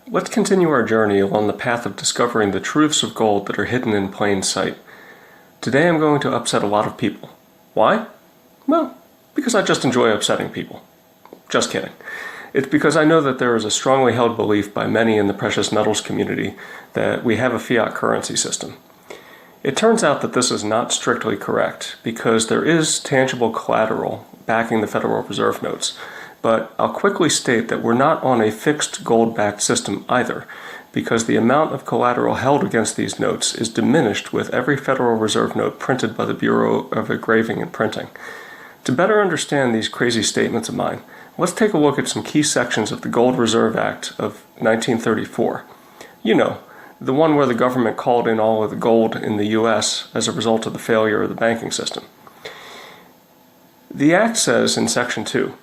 Let's continue our journey along the path of discovering the truths of gold that are hidden in plain sight. Today I'm going to upset a lot of people. Why? Well, because I just enjoy upsetting people. Just kidding. It's because I know that there is a strongly held belief by many in the precious metals community that we have a fiat currency system. It turns out that this is not strictly correct because there is tangible collateral backing the Federal Reserve notes. But I'll quickly state that we're not on a fixed gold-backed system either, because the amount of collateral held against these notes is diminished with every Federal Reserve note printed by the Bureau of Engraving and Printing. To better understand these crazy statements of mine, let's take a look at some key sections of the Gold Reserve Act of 1934. You know, the one where the government called in all of the gold in the U.S. as a result of the failure of the banking system. The Act says in Section 2,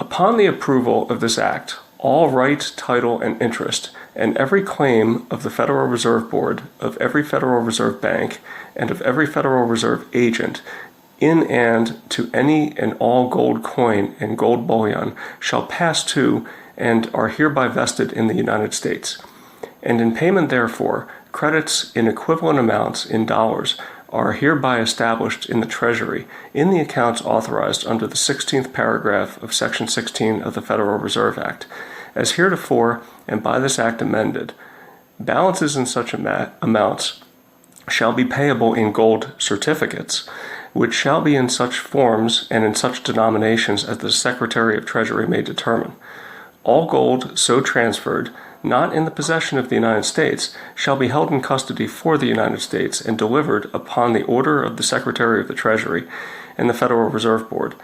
upon the approval of this Act, all right, title, and interest, and every claim of the Federal Reserve Board, of every Federal Reserve Bank, and of every Federal Reserve agent, in and to any and all gold coin and gold bullion shall pass to and are hereby vested in the United States. And in payment therefore, credits in equivalent amounts in dollars are hereby established in the Treasury in the accounts authorized under the 16th paragraph of Section 16 of the Federal Reserve Act, as heretofore and by this Act amended. Balances in such amounts shall be payable in gold certificates, which shall be in such forms and in such denominations as the Secretary of Treasury may determine. All gold so transferred, not in the possession of the United States, shall be held in custody for the United States and delivered upon the order of the Secretary of the Treasury and the Federal Reserve Board.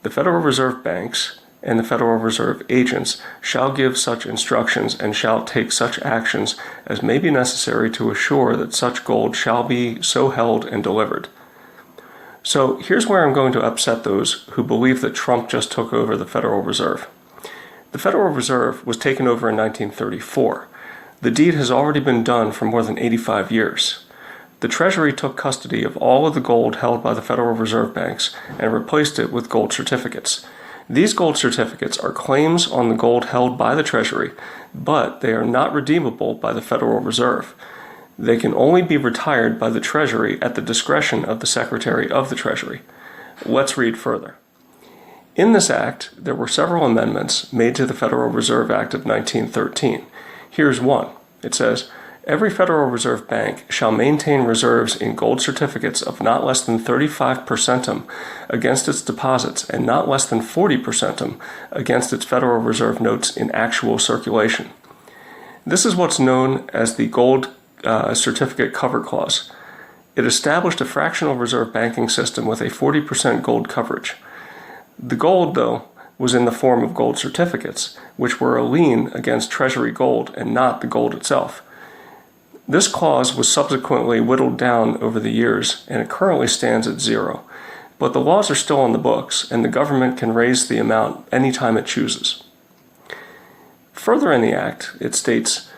The Federal Reserve Banks and the Federal Reserve agents shall give such instructions and shall take such actions as may be necessary to assure that such gold shall be so held and delivered. So here's where I'm going to upset those who believe that Trump just took over the Federal Reserve. The Federal Reserve was taken over in 1934. The deed has already been done for more than 85 years. The Treasury took custody of all of the gold held by the Federal Reserve banks and replaced it with gold certificates. These gold certificates are claims on the gold held by the Treasury, but they are not redeemable by the Federal Reserve. They can only be retired by the Treasury at the discretion of the Secretary of the Treasury. Let's read further. In this act, there were several amendments made to the Federal Reserve Act of 1913. Here's one. It says, every Federal Reserve Bank shall maintain reserves in gold certificates of not less than 35% against its deposits and not less than 40% against its Federal Reserve notes in actual circulation. This is what's known as the Gold Certificate Cover Clause. It established a fractional reserve banking system with a 40% gold coverage. The gold, though, was in the form of gold certificates, which were a lien against Treasury gold and not the gold itself. This clause was subsequently whittled down over the years, and it currently stands at 0. But the laws are still on the books, and the government can raise the amount anytime it chooses. Further in the Act, it states,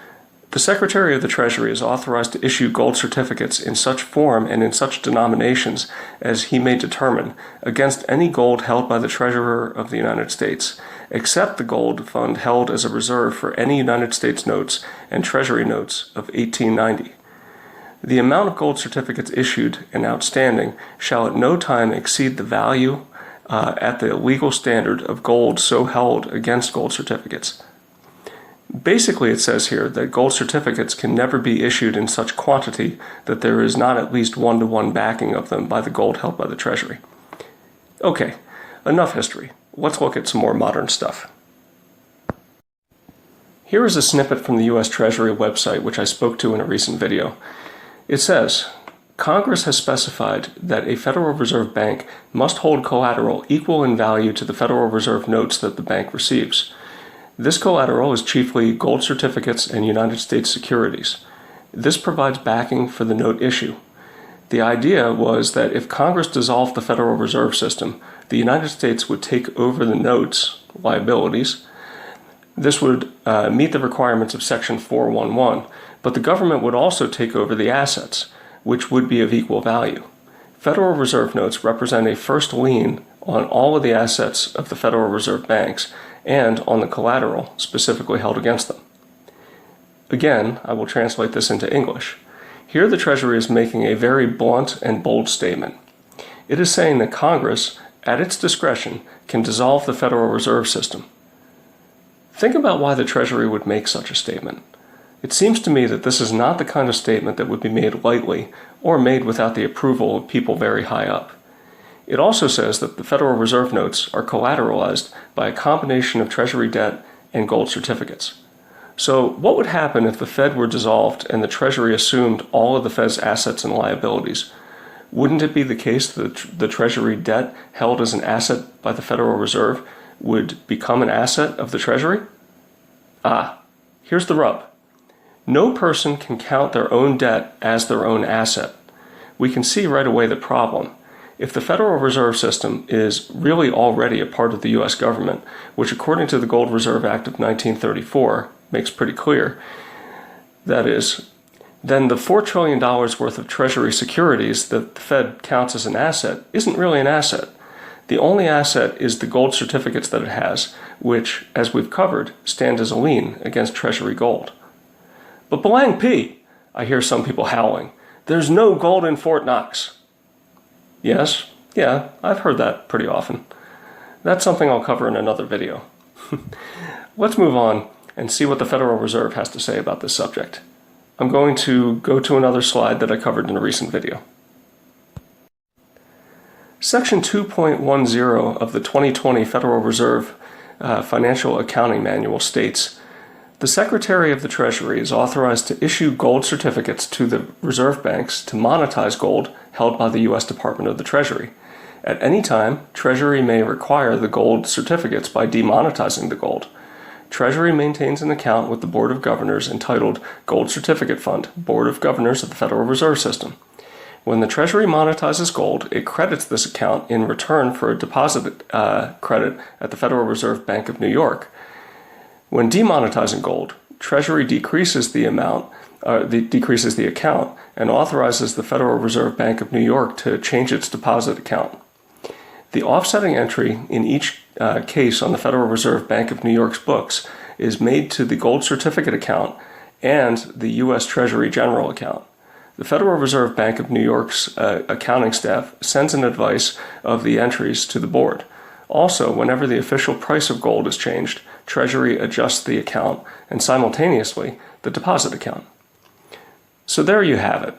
the Secretary of the Treasury is authorized to issue gold certificates in such form and in such denominations as he may determine against any gold held by the Treasurer of the United States, except the gold fund held as a reserve for any United States notes and Treasury notes of 1890. The amount of gold certificates issued and outstanding shall at no time exceed the value at the legal standard of gold so held against gold certificates. Basically, it says here that gold certificates can never be issued in such quantity that there is not at least one-to-one backing of them by the gold held by the Treasury. Okay, enough history. Let's look at some more modern stuff. Here is a snippet from the U.S. Treasury website which I spoke to in a recent video. It says, Congress has specified that a Federal Reserve Bank must hold collateral equal in value to the Federal Reserve notes that the bank receives. This collateral is chiefly gold certificates and United States securities. This provides backing for the note issue. The idea was that if Congress dissolved the Federal Reserve System, the United States would take over the notes, liabilities. This would meet the requirements of Section 411, but the government would also take over the assets, which would be of equal value. Federal Reserve notes represent a first lien on all of the assets of the Federal Reserve banks and on the collateral specifically held against them. Again, I will translate this into English. Here the Treasury is making a very blunt and bold statement. It is saying that Congress, at its discretion, can dissolve the Federal Reserve System. Think about why the Treasury would make such a statement. It seems to me that this is not the kind of statement that would be made lightly or made without the approval of people very high up. It also says that the Federal Reserve notes are collateralized by a combination of Treasury debt and gold certificates. So what would happen if the Fed were dissolved and the Treasury assumed all of the Fed's assets and liabilities? Wouldn't it be the case that the Treasury debt held as an asset by the Federal Reserve would become an asset of the Treasury? Here's the rub. No person can count their own debt as their own asset. We can see right away the problem. If the Federal Reserve System is really already a part of the U.S. government, which according to the Gold Reserve Act of 1934 makes pretty clear, that is, then the $4 trillion worth of Treasury securities that the Fed counts as an asset isn't really an asset. The only asset is the gold certificates that it has, which, as we've covered, stand as a lien against Treasury gold. But Belang P, I hear some people howling, there's no gold in Fort Knox. Yes, yeah, I've heard that pretty often. That's something I'll cover in another video. Let's move on and see what the Federal Reserve has to say about this subject. I'm going to go to another slide that I covered in a recent video. Section 2.10 of the 2020 Federal Reserve Financial Accounting Manual states, the Secretary of the Treasury is authorized to issue gold certificates to the reserve banks to monetize gold held by the U.S. Department of the Treasury. At any time, Treasury may require the gold certificates by demonetizing the gold. Treasury maintains an account with the Board of Governors entitled Gold Certificate Fund, Board of Governors of the Federal Reserve System. When the Treasury monetizes gold, it credits this account in return for a deposit credit at the Federal Reserve Bank of New York. When demonetizing gold, Treasury decreases the account and authorizes the Federal Reserve Bank of New York to change its deposit account. The offsetting entry in each case on the Federal Reserve Bank of New York's books is made to the gold certificate account and the U.S. Treasury General account. The Federal Reserve Bank of New York's accounting staff sends an advice of the entries to the board. Also, whenever the official price of gold is changed, Treasury adjusts the account and simultaneously the deposit account. So there you have it.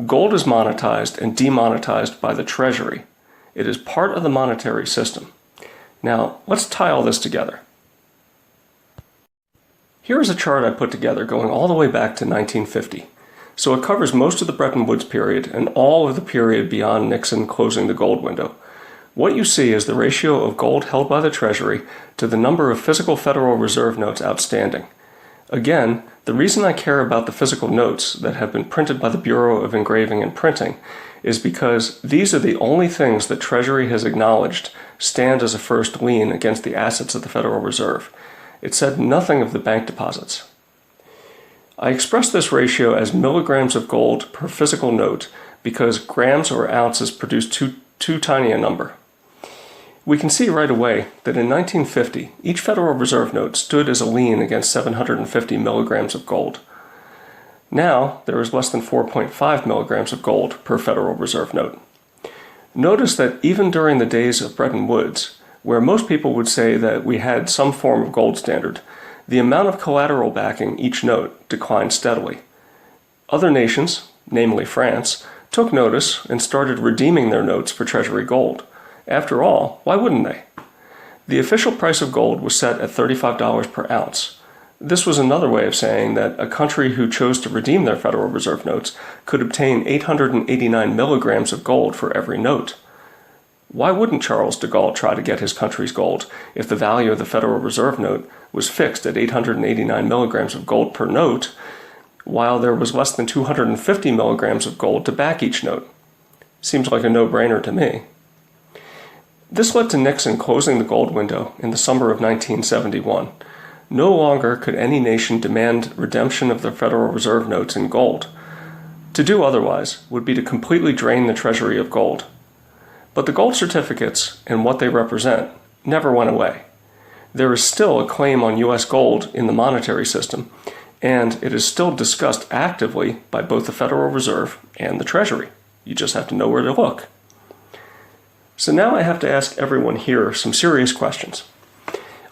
Gold is monetized and demonetized by the Treasury. It is part of the monetary system. Now, let's tie all this together. Here is a chart I put together going all the way back to 1950. So it covers most of the Bretton Woods period and all of the period beyond Nixon closing the gold window. What you see is the ratio of gold held by the Treasury to the number of physical Federal Reserve notes outstanding. Again, the reason I care about the physical notes that have been printed by the Bureau of Engraving and Printing is because these are the only things that Treasury has acknowledged stand as a first lien against the assets of the Federal Reserve. It said nothing of the bank deposits. I express this ratio as milligrams of gold per physical note because grams or ounces produce too tiny a number. We can see right away that in 1950, each Federal Reserve note stood as a lien against 750 milligrams of gold. Now, there is less than 4.5 milligrams of gold per Federal Reserve note. Notice that even during the days of Bretton Woods, where most people would say that we had some form of gold standard, the amount of collateral backing each note declined steadily. Other nations, namely France, took notice and started redeeming their notes for Treasury gold. After all, why wouldn't they? The official price of gold was set at $35 per ounce. This was another way of saying that a country who chose to redeem their Federal Reserve notes could obtain 889 milligrams of gold for every note. Why wouldn't Charles de Gaulle try to get his country's gold if the value of the Federal Reserve note was fixed at 889 milligrams of gold per note, while there was less than 250 milligrams of gold to back each note? Seems like a no-brainer to me. This led to Nixon closing the gold window in the summer of 1971. No longer could any nation demand redemption of their Federal Reserve notes in gold. To do otherwise would be to completely drain the Treasury of gold. But the gold certificates and what they represent never went away. There is still a claim on U.S. gold in the monetary system, and it is still discussed actively by both the Federal Reserve and the Treasury. You just have to know where to look. So now I have to ask everyone here some serious questions.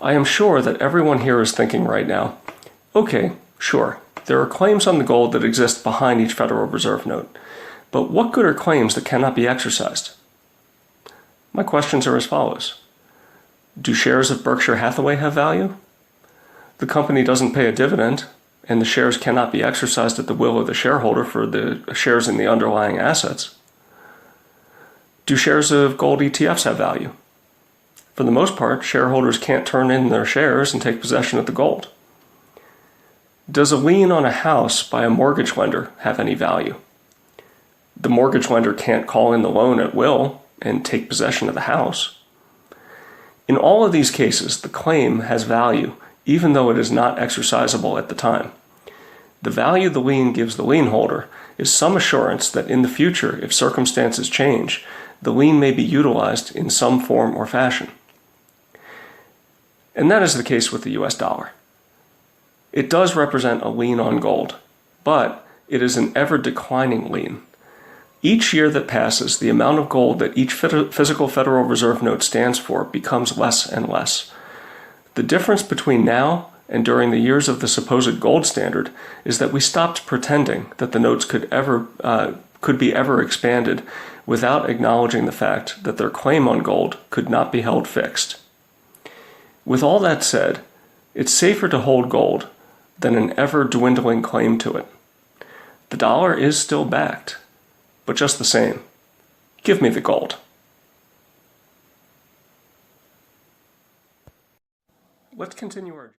I am sure that everyone here is thinking right now, okay, sure, there are claims on the gold that exist behind each Federal Reserve note, but what good are claims that cannot be exercised? My questions are as follows. Do shares of Berkshire Hathaway have value? The company doesn't pay a dividend, and the shares cannot be exercised at the will of the shareholder for the shares in the underlying assets. Do shares of gold ETFs have value? For the most part, shareholders can't turn in their shares and take possession of the gold. Does a lien on a house by a mortgage lender have any value? The mortgage lender can't call in the loan at will and take possession of the house. In all of these cases, the claim has value, even though it is not exercisable at the time. The value the lien gives the lien holder is some assurance that in the future, if circumstances change, the lien may be utilized in some form or fashion. And that is the case with the US dollar. It does represent a lien on gold, but it is an ever-declining lien. Each year that passes, the amount of gold that each physical Federal Reserve note stands for becomes less and less. The difference between now and during the years of the supposed gold standard is that we stopped pretending that the notes could be ever expanded without acknowledging the fact that their claim on gold could not be held fixed. With all that said, it's safer to hold gold than an ever-dwindling claim to it. The dollar is still backed, but just the same, give me the gold. Let's continue our